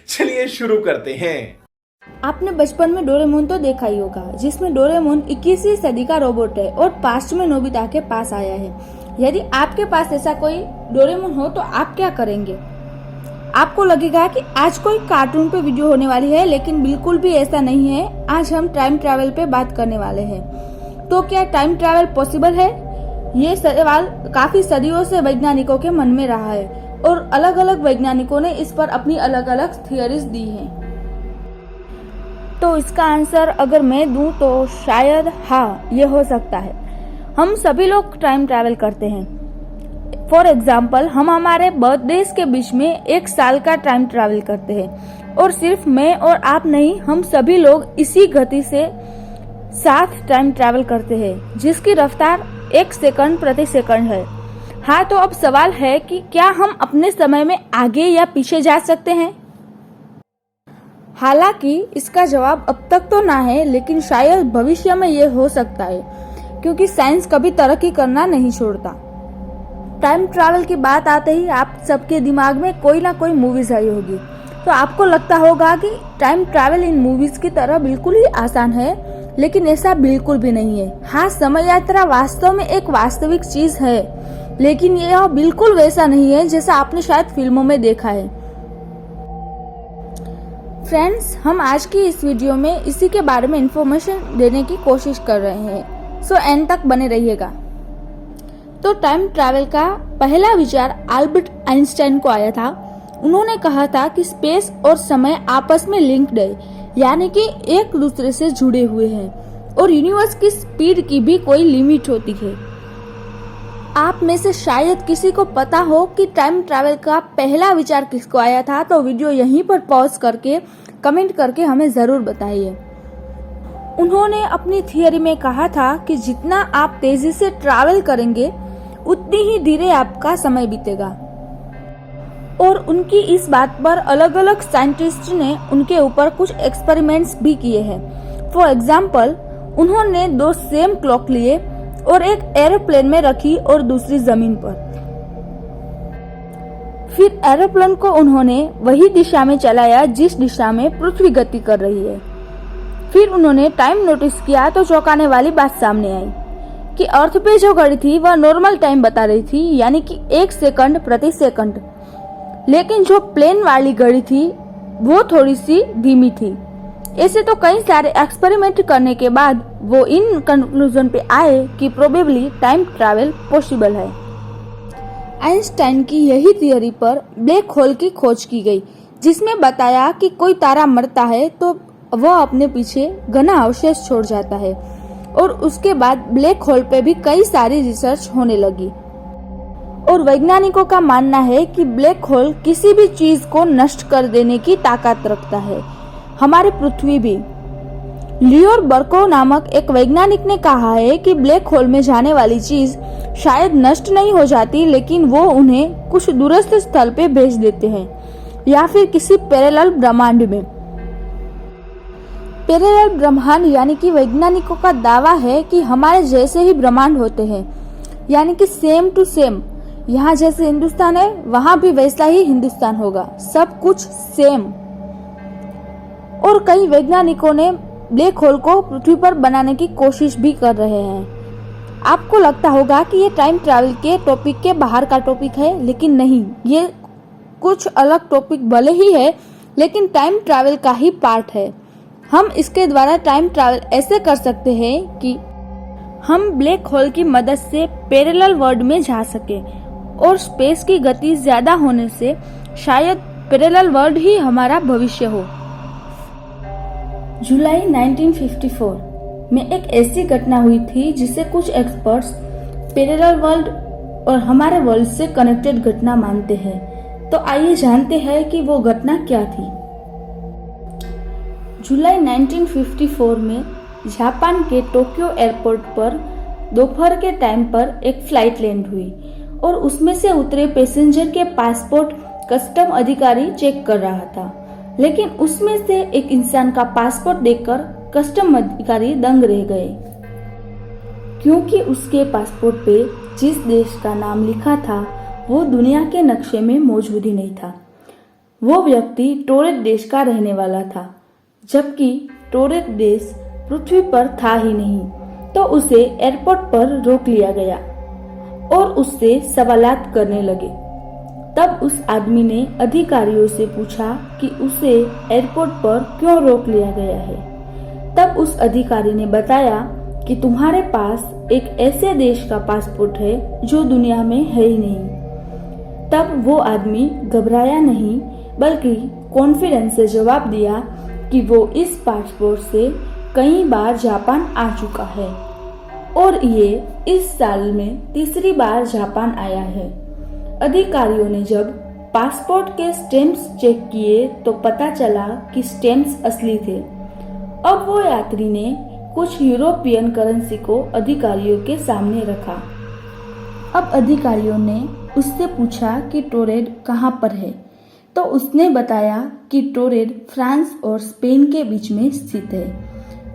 चलिए शुरू करते हैं। आपने बचपन में डोरेमोन तो देखा ही होगा, जिसमें डोरेमोन 21वीं सदी का रोबोट है और पास्ट में नोबिता के पास आया है। यदि आपके पास ऐसा कोई डोरेमोन हो तो आप क्या करेंगे? आपको लगेगा कि आज कोई कार्टून पे वीडियो होने वाली है, लेकिन बिल्कुल भी ऐसा नहीं है। आज हम टाइम ट्रैवल पे बात करने वाले हैं। तो क्या टाइम ट्रैवल पॉसिबल है? ये सवाल काफी सदियों से वैज्ञानिकों के मन में रहा है और अलग अलग वैज्ञानिकों ने इस पर अपनी अलग अलग थियरीज दी हैं। तो इसका आंसर अगर मैं दूं तो शायद हाँ, ये हो सकता है। हम सभी लोग टाइम ट्रैवल करते हैं। फॉर एग्जाम्पल, हम हमारे बर्थडेज के बीच में एक साल का टाइम ट्रैवल करते हैं और सिर्फ मैं और आप नहीं, हम सभी लोग इसी गति से साथ टाइम ट्रैवल करते हैं, जिसकी रफ्तार 1 सेकंड प्रति सेकंड है। हाँ, तो अब सवाल है कि क्या हम अपने समय में आगे या पीछे जा सकते हैं? हालांकि इसका जवाब अब तक तो ना है, लेकिन शायद भविष्य में ये हो सकता है, क्योंकि साइंस कभी तरक्की करना नहीं छोड़ता। टाइम ट्रैवल की बात आते ही आप सबके दिमाग में कोई ना कोई मूवीज आई होगी, तो आपको लगता होगा कि टाइम ट्रैवल इन मूवीज की तरह बिल्कुल ही आसान है, लेकिन ऐसा बिल्कुल भी नहीं है। हाँ, समय यात्रा वास्तव में एक वास्तविक चीज है, लेकिन यह बिल्कुल वैसा नहीं है जैसा आपने शायद फिल्मों में देखा है। फ्रेंड्स, हम आज की इस वीडियो में इसी के बारे में इंफॉर्मेशन देने की कोशिश कर रहे हैं, सो एंड तक बने रहिएगा। तो टाइम ट्रैवल का पहला विचार अल्बर्ट आइंस्टाइन को आया था। उन्होंने कहा था कि स्पेस और समय आपस में लिंक्ड है, यानी कि एक दूसरे से जुड़े हुए हैं और यूनिवर्स की स्पीड की भी कोई लिमिट होती है। आप में से शायद किसी को पता हो कि टाइम ट्रैवल का पहला विचार किसको आया था, तो वीडियो यहीं पर पॉज करके कमेंट करके हमें जरूर बताइए। उन्होंने अपनी थियरी में कहा था कि जितना आप तेजी से ट्रैवल करेंगे उतनी ही धीरे आपका समय बीतेगा, और उनकी इस बात पर अलग अलग साइंटिस्ट ने उनके ऊपर कुछ एक्सपेरिमेंट्स भी किए हैं। फॉर एग्जाम्पल, उन्होंने 2 सेम क्लॉक लिए और एक एरोप्लेन में रखी और दूसरी जमीन पर। फिर एरोप्लेन को उन्होंने वही दिशा में चलाया जिस दिशा में पृथ्वी गति कर रही है। फिर उन्होंने टाइम नोटिस किया तो चौंकाने वाली बात सामने आई कि अर्थ पे जो घड़ी थी वह नॉर्मल टाइम बता रही थी, यानी कि 1 सेकंड प्रति सेकंड, लेकिन जो प्लेन वाली घड़ी थी वो थोड़ी सी धीमी थी। ऐसे तो कई सारे एक्सपेरिमेंट करने के बाद वो इन कंक्लूजन पे आए कि प्रोबेबली टाइम ट्रैवल पॉसिबल है। आइंस्टाइन की यही थियरी पर ब्लैक होल की खोज की गई, जिसमें बताया कि कोई तारा मरता है तो वह अपने पीछे घना अवशेष छोड़ जाता है, और उसके बाद ब्लैक होल पे भी कई सारी रिसर्च होने लगी। और वैज्ञानिकों का मानना है कि ब्लैक होल किसी भी चीज को नष्ट कर देने की ताकत रखता है, हमारी पृथ्वी भी। लियोर बर्को नामक एक वैज्ञानिक ने कहा है कि ब्लैक होल में जाने वाली चीज शायद नष्ट नहीं हो जाती, लेकिन वो उन्हें कुछ दूरस्थ स्थल पे भेज देते हैं या फिर किसी पैरेलल ब्रह्मांड में। पैरेलल ब्रह्मांड यानी कि वैज्ञानिकों का दावा है कि हमारे जैसे ही ब्रह्मांड होते हैं, यानी कि सेम टू सेम। यहाँ जैसे हिंदुस्तान है वहाँ भी वैसा ही हिंदुस्तान होगा, सब कुछ सेम। और कई वैज्ञानिकों ने ब्लैक होल को पृथ्वी पर बनाने की कोशिश भी कर रहे हैं। आपको लगता होगा कि ये टाइम ट्रैवल के टॉपिक के बाहर का टॉपिक है, लेकिन नहीं, ये कुछ अलग टॉपिक भले ही है, लेकिन टाइम ट्रैवल का ही पार्ट है। हम इसके द्वारा टाइम ट्रैवल ऐसे कर सकते हैं कि हम ब्लैक होल की मदद से पैरेलल वर्ल्ड में जा सके, और स्पेस की गति ज्यादा होने से शायद पैरेलल वर्ल्ड ही हमारा भविष्य हो। जुलाई 1954 में एक ऐसी घटना हुई थी जिसे कुछ एक्सपर्ट्स पैरेलल वर्ल्ड और हमारे वर्ल्ड से कनेक्टेड घटना मानते हैं। तो आइए जानते हैं कि वो घटना क्या थी। जुलाई 1954 में जापान के टोक्यो एयरपोर्ट पर दोपहर के टाइम पर एक फ्लाइट लैंड हुई और उसमें से उतरे पैसेंजर के पासपोर्ट कस्टम अधिकारी चेक कर रहा था, लेकिन उसमें से एक इंसान का पासपोर्ट देखकर कस्टम अधिकारी दंग रह गए, क्योंकि उसके पासपोर्ट पे जिस देश का नाम लिखा था वो दुनिया के नक्शे में मौजूद ही नहीं था। वो व्यक्ति टोरेट देश का रहने वाला था, जबकि टोरेट देश पृथ्वी पर था ही नहीं। तो उसे एयरपोर्ट पर रोक लिया गया और उससे सवालात करने लगे। तब उस आदमी ने अधिकारियों से पूछा कि उसे एयरपोर्ट पर क्यों रोक लिया गया है। तब उस अधिकारी ने बताया कि तुम्हारे पास एक ऐसे देश का पासपोर्ट है जो दुनिया में है ही नहीं। तब वो आदमी घबराया नहीं, बल्कि कॉन्फिडेंस से जवाब दिया कि वो इस पासपोर्ट से कई बार जापान आ चुका है और ये इस साल में तीसरी बार जापान आया है। अधिकारियों ने जब पासपोर्ट के स्टैम्प्स चेक किए तो पता चला कि स्टैम्प्स असली थे। अब वो यात्री ने कुछ यूरोपियन करेंसी को अधिकारियों के सामने रखा। अब अधिकारियों ने उससे पूछा कि टोरेट कहाँ पर है, तो उसने बताया कि टोरेट फ्रांस और स्पेन के बीच में स्थित है।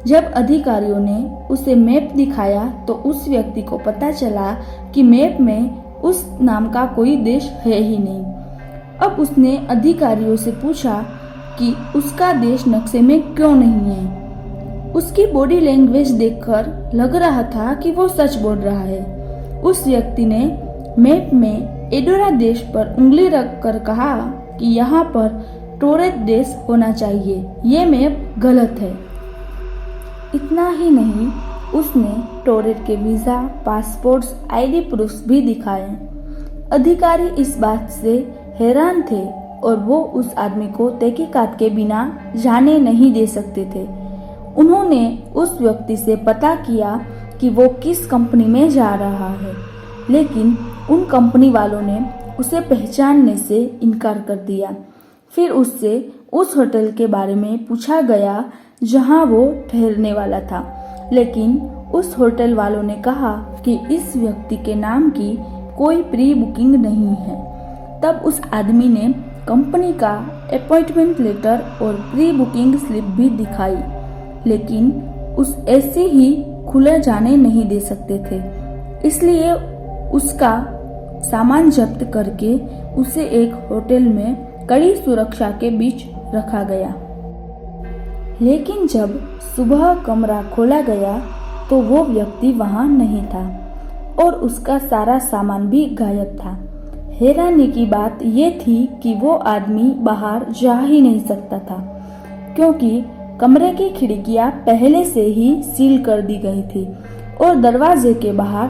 जब अधिकारियों ने उसे मैप दिखाया तो उस व्यक्ति को पता चला कि मैप में उस नाम का कोई देश है ही नहीं। अब उसने अधिकारियों से पूछा कि उसका देश नक्शे में क्यों नहीं है। उसकी बॉडी लैंग्वेज देखकर लग रहा था कि वो सच बोल रहा है। उस व्यक्ति ने मैप में एडोरा देश पर उंगली रखकर कहा कि यहाँ पर टोरेट देश होना चाहिए, ये मैप गलत है। इतना ही नहीं, उसने टोरेट के वीजा, पासपोर्ट्स, आईडी प्रूफ्स भी दिखाए। अधिकारी इस बात से हैरान थे और वो उस आदमी को तहकीकात के बिना जाने नहीं दे सकते थे। उन्होंने उस व्यक्ति से पता किया कि वो किस कंपनी में जा रहा है, लेकिन उन कंपनी वालों ने उसे पहचानने से इनकार कर दिया। फिर उससे उस होटल के बारे में पूछा गया जहां वो ठहरने वाला था, लेकिन उस होटल वालों ने कहा कि इस व्यक्ति के नाम की कोई प्री बुकिंग नहीं है। तब उस आदमी ने कंपनी का अपॉइंटमेंट लेटर और प्री बुकिंग स्लिप भी दिखाई, लेकिन उस ऐसे ही खुले जाने नहीं दे सकते थे, इसलिए उसका सामान जब्त करके उसे एक होटल में कड़ी सुरक्षा के बीच रखा गया। लेकिन जब सुबह कमरा खोला गया तो वो व्यक्ति वहां नहीं था और उसका सारा सामान भी गायब था। हैरानी की बात ये थी कि वो आदमी बाहर जा ही नहीं सकता था, क्योंकि कमरे की खिड़कियां पहले से ही सील कर दी गई थी और दरवाजे के बाहर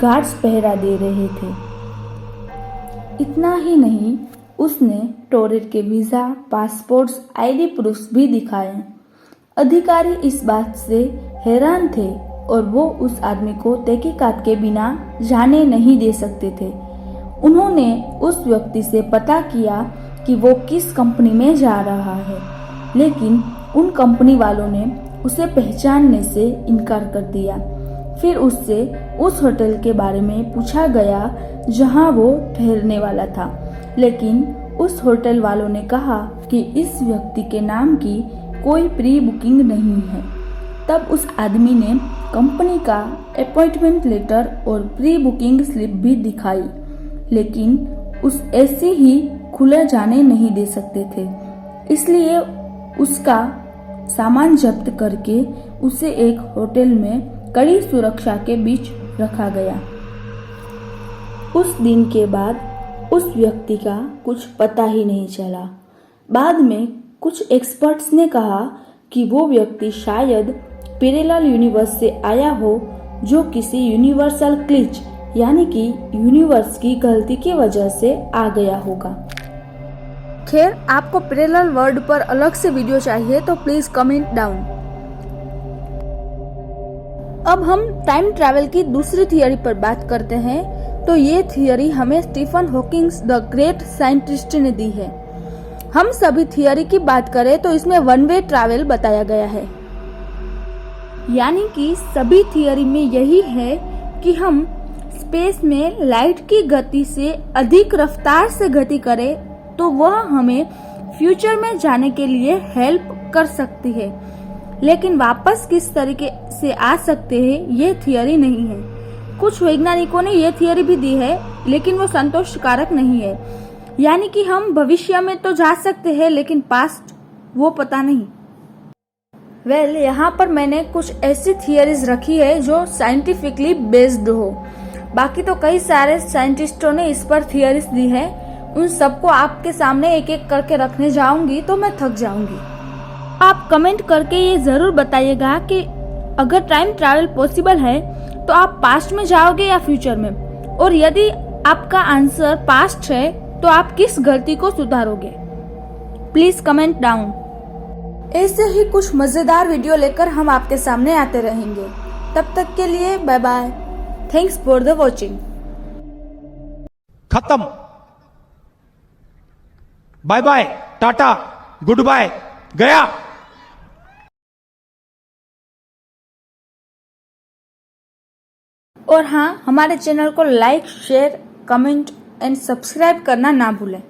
गार्ड्स पहरा दे रहे थे। इतना ही नहीं, उसने टोरेट के वीजा, पासपोर्ट्स, आईडी प्रूफ्स भी दिखाए। अधिकारी इस बात से हैरान थे और वो उस आदमी को तहकीकात के बिना जाने नहीं दे सकते थे। उन्होंने उस व्यक्ति से पता किया कि वो किस कंपनी में जा रहा है, लेकिन उन कंपनी वालों ने उसे पहचानने से इनकार कर दिया। फिर उससे उस होटल के बारे में पूछा गया जहां वो ठहरने वाला था, लेकिन उस होटल वालों ने कहा कि इस व्यक्ति के नाम की कोई प्री बुकिंग नहीं है। तब उस आदमी ने कंपनी का अपॉइंटमेंट लेटर और प्री बुकिंग स्लिप भी दिखाई, लेकिन उस ऐसे ही खुले जाने नहीं दे सकते थे, इसलिए उसका सामान जब्त करके उसे एक होटल में कड़ी सुरक्षा के बीच रखा गया। उस दिन के बाद उस व्यक्ति का कुछ पता ही नहीं चला। बाद में कुछ एक्सपर्ट्स ने कहा कि वो व्यक्ति शायद पैरेलल यूनिवर्स से आया हो, जो किसी यूनिवर्सल ग्लिच यानी कि यूनिवर्स की गलती की वजह से आ गया होगा। खैर, आपको पैरेलल वर्ल्ड पर अलग से वीडियो चाहिए तो प्लीज कमेंट डाउन। अब हम टाइम ट्रैवल की दूसरी थियरी पर बात करते हैं। तो ये थियरी हमें Stephen Hawking the great scientist ने दी है। हम सभी थियरी की बात करें तो इसमें वन वे ट्रैवल बताया गया है, यानी कि सभी थियरी में यही है कि हम स्पेस में लाइट की गति से अधिक रफ्तार से गति करें तो वह हमें फ्यूचर में जाने के लिए हेल्प कर सकती है, लेकिन वापस किस तरीके से आ सकते हैं ये थियरी नहीं है। कुछ वैज्ञानिकों ने यह थियरी भी दी है, लेकिन वो संतोषकारक नहीं है। यानी कि हम भविष्य में तो जा सकते हैं लेकिन पास्ट वो पता नहीं। वेल, यहाँ पर मैंने कुछ ऐसी थियरीज रखी है जो साइंटिफिकली बेस्ड हो। बाकी तो कई सारे साइंटिस्टों ने इस पर थियरीज दी है, उन सबको आपके सामने एक एक करके रखने जाऊंगी तो मैं थक जाऊंगी। आप कमेंट करके ये जरूर बताइएगा कि अगर टाइम ट्रैवल पॉसिबल है तो आप पास्ट में जाओगे या फ्यूचर में, और यदि आपका आंसर पास्ट है तो आप किस गलती को सुधारोगे। Please comment down. ऐसे ही कुछ मजेदार वीडियो लेकर हम आपके सामने आते रहेंगे। तब तक के लिए bye bye. Thanks for the watching. खत्म। बाय बाय, टाटा, गुड बाय, गया। और हाँ, हमारे चैनल को like, share, comment and subscribe करना ना भूलें।